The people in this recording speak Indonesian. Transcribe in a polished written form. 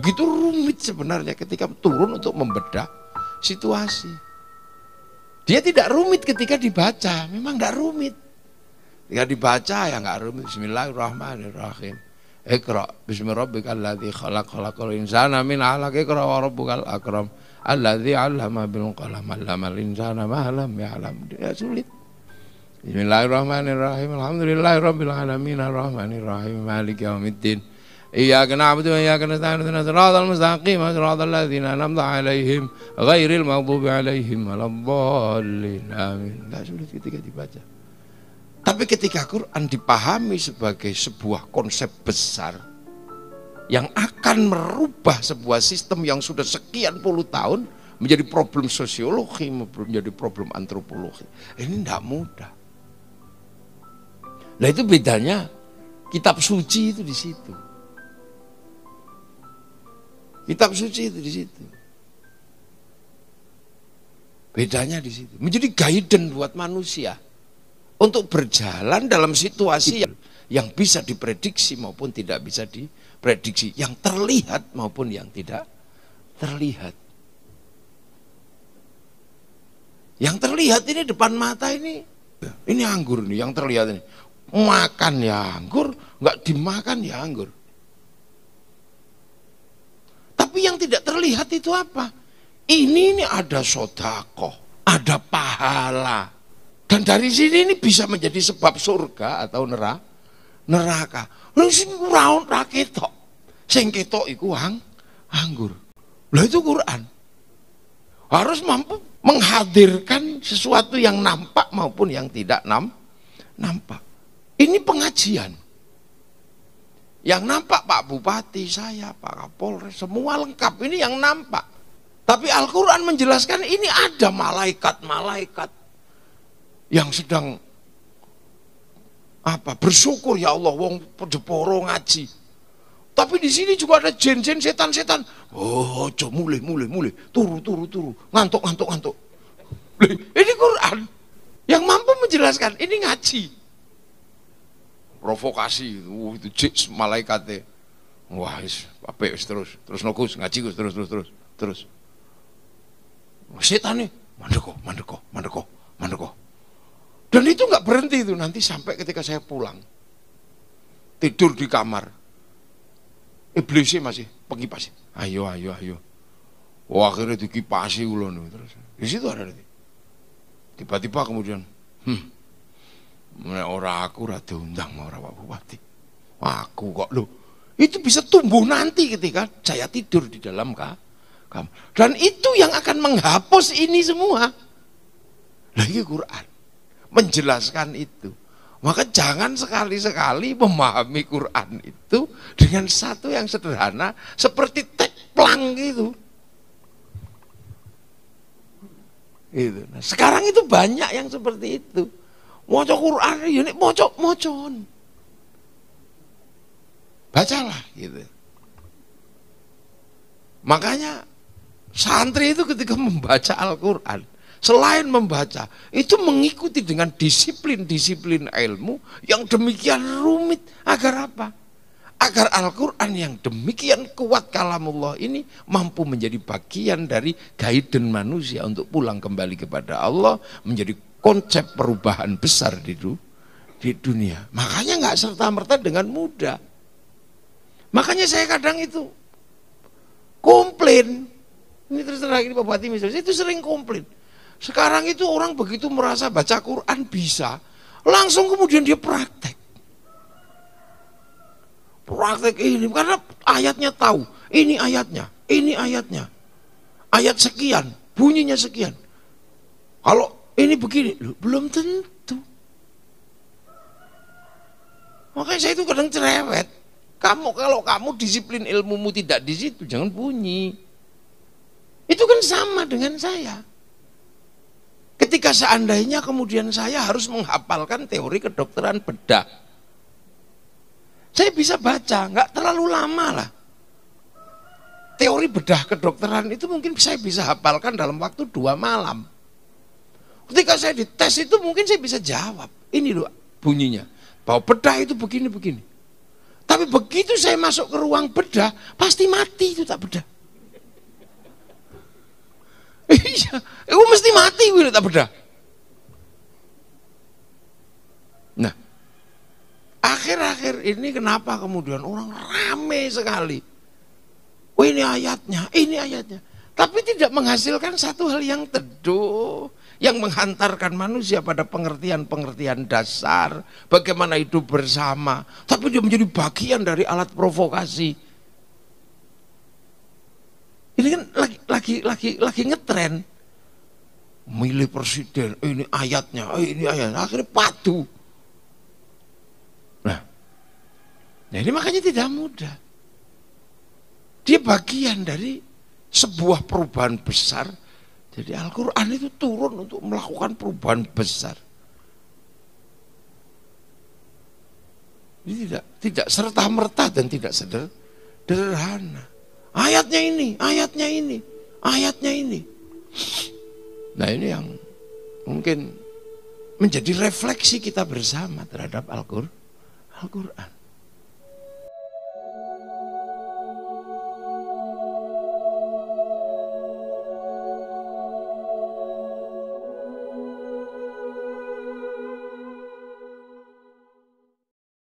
begitu rumit sebenarnya ketika turun untuk membedah situasi. Dia tidak rumit ketika dibaca, memang tidak rumit. Ketika dibaca ya nggak rumit. Bismillahirrahmanirrahim. Iqra bismi rabbikal ladzi khalaq khalaqal insana min 'alaq iqra wa rabbukal akram alladzi 'allama bil qalam 'allamal insana ma lam ya'lam. Ya sulit. Bismillahirrahmanirrahim. Alhamdulillahirabbil alamin arrahmanirrahim maliki yaumiddin. Iyyaka na'budu wa iyyaka nasta'in ihdinas siratal mustaqim siratal ladzina an'amta 'alaihim ghairil maghdubi 'alaihim waladdallin. Amin. Enggak sulit ketika dibaca. Tapi ketika Quran dipahami sebagai sebuah konsep besar yang akan merubah sebuah sistem yang sudah sekian puluh tahun menjadi problem sosiologi, menjadi problem antropologi, ini tidak mudah. Nah itu bedanya kitab suci itu di situ. Kitab suci itu di situ. Bedanya di situ. Menjadi guidance buat manusia untuk berjalan dalam situasi yang bisa diprediksi maupun tidak bisa diprediksi, yang terlihat maupun yang tidak terlihat. Yang terlihat ini depan mata ini anggur nih yang terlihat ini. Makan ya anggur, nggak dimakan ya anggur. Tapi yang tidak terlihat itu apa? Ini ada sedekah, ada pahala. Dan dari sini ini bisa menjadi sebab surga atau neraka. Lalu sing ora ketok. Sing ketok iku anggur. Lah itu Quran. Harus mampu menghadirkan sesuatu yang nampak maupun yang tidak nampak. Ini pengajian. Yang nampak Pak Bupati, saya, Pak Kapolres, semua lengkap. Ini yang nampak. Tapi Al-Quran menjelaskan ini ada malaikat-malaikat yang sedang bersyukur ya Allah wong Jeporo ngaji. Tapi di sini juga ada jin-jin, setan-setan. Oh, mulai, turu, ngantuk. Ini Quran yang mampu menjelaskan. Ini ngaji. Provokasi, itu jin malaikatnya. Wah, apik terus nokus ngaji terus. Setan nih, mandeko. Dan itu nggak berhenti itu, nanti sampai ketika saya pulang tidur di kamar, iblisnya masih pengipasi. Ayo. Wah, akhirnya dikipasi ulun terus. Di situ ada nanti. Tiba-tiba kemudian, aku rada undang mau Pak Bupati. Aku kok lo. Itu bisa tumbuh nanti ketika saya tidur di dalam kamar. Dan itu yang akan menghapus ini semua. Lagi Quran menjelaskan itu. Maka jangan sekali-sekali memahami Quran itu dengan satu yang sederhana seperti tekplang gitu. Nah, sekarang itu banyak yang seperti itu. Maca Quran ya nek mocon. Bacalah gitu. Makanya santri itu ketika membaca Al-Quran, selain membaca, itu mengikuti dengan disiplin-disiplin ilmu yang demikian rumit. Agar apa? Agar Al-Quran yang demikian kuat kalamullah ini mampu menjadi bagian dari guidance manusia untuk pulang kembali kepada Allah, menjadi konsep perubahan besar di dunia. Makanya nggak serta-merta dengan mudah. Makanya saya kadang itu komplain. Ini terus terang ini Pak Bupati misalnya, itu sering komplain. Sekarang itu orang begitu merasa baca Quran bisa, langsung kemudian dia praktek ini, karena ayatnya tahu, ini ayatnya, ayat sekian, bunyinya sekian. Kalau ini begini, belum tentu. Makanya saya itu kadang cerewet. Kalau kamu disiplin ilmumu tidak di situ, jangan bunyi. Itu kan sama dengan saya. Ketika seandainya kemudian saya harus menghafalkan teori kedokteran bedah, saya bisa baca, nggak terlalu lama lah. Teori bedah kedokteran itu mungkin saya bisa hafalkan dalam waktu 2 malam. Ketika saya dites itu mungkin saya bisa jawab. Ini loh bunyinya, bahwa bedah itu begini. Tapi begitu saya masuk ke ruang bedah, pasti mati itu tak bedah. Iya, itu mesti mati itu tak bedah. Nah, akhir-akhir ini kenapa kemudian orang rame sekali? Oh ini ayatnya, ini ayatnya. Tapi tidak menghasilkan satu hal yang teduh, yang menghantarkan manusia pada pengertian-pengertian dasar, bagaimana hidup bersama. Tapi dia menjadi bagian dari alat provokasi. Ini kan lagi ngetren. Milih presiden, ini ayatnya, ini ayatnya. Akhirnya padu. Nah ini makanya tidak mudah. Dia bagian dari sebuah perubahan besar. Jadi Al-Quran itu turun untuk melakukan perubahan besar. Ini tidak serta-merta dan tidak sederhana. Ayatnya ini, ayatnya ini, ayatnya ini. Nah ini yang mungkin menjadi refleksi kita bersama terhadap Al-Quran.